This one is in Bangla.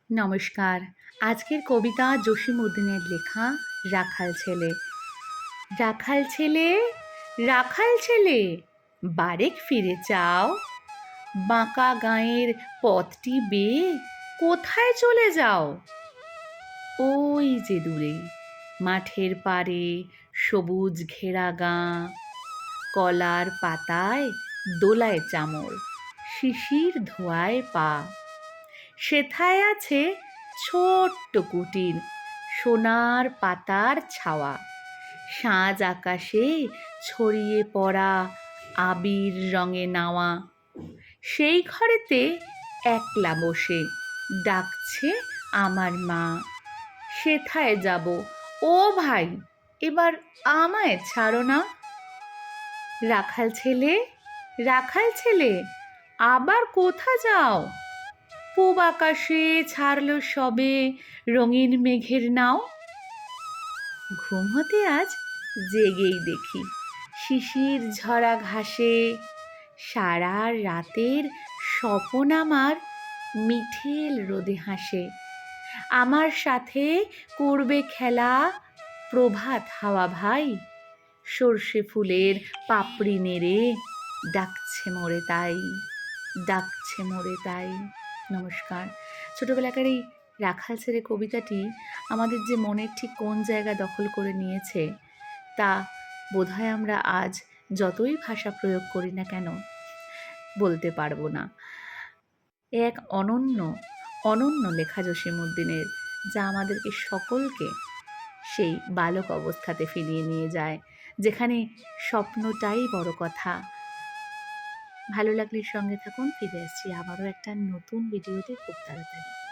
নমস্কার। আজকের কবিতা জসীমউদ্দিনের লেখা রাখাল ছেলে। রাখাল ছেলে, রাখাল ছেলে, বারেক ফিরে চাও। বাঁকা গাঁয়ের পথটি বেয়ে কোথায় চলে যাও? ওই যে দূরে মাঠের পাড়ে সবুজ ঘেরা গাঁ, কলার পাতায় দোলায় চামর, শিশির ধোয়ায় পা। সেথায় আছে ছোট্ট কুটির, সোনার পাতার ছাওয়া। সাঁঝ আকাশে ছড়িয়ে পড়া আবির রঙে নাওয়া। সেই ঘরেতে একলা বসে ডাকছে আমার মা। সেথায় যাব, ও ভাই, এবার আমায় ছাড়ো না। রাখাল ছেলে, রাখাল ছেলে, আবার কোথা যাও? পূব আকাশে ছাড়ল সবে রঙিন মেঘের নাও। ঘুম হতে আজ জেগেই দেখি শিশির ঝরা ঘাসে সারা রাতের স্বপন আমার মিঠেল রোদে হাসে। আমার সাথে করবে খেলা প্রভাত হাওয়া ভাই, সর্ষে ফুলের পাপড়ি নেড়ে ডাকছে মোরে তাই, ডাকছে মোরে তাই। নমস্কার। ছোটোবেলাকার এই রাখাল ছেলে কবিতাটি আমাদের যে মনের ঠিক কোন জায়গা দখল করে নিয়েছে তা বোধহয় আমরা আজ যতই ভাষা প্রয়োগ করি না কেন বলতে পারবো না। এক অনন্য অনন্য লেখা জসীমউদ্দিনের, যা আমাদেরকে সকলকে সেই বালক অবস্থাতে ফিরিয়ে নিয়ে যায়, যেখানে স্বপ্নটাই বড় কথা। ভালো লাগলে সঙ্গে থাকুন। ফিরে আসছি আবারও একটা নতুন ভিডিওতে খুব তাড়াতাড়ি।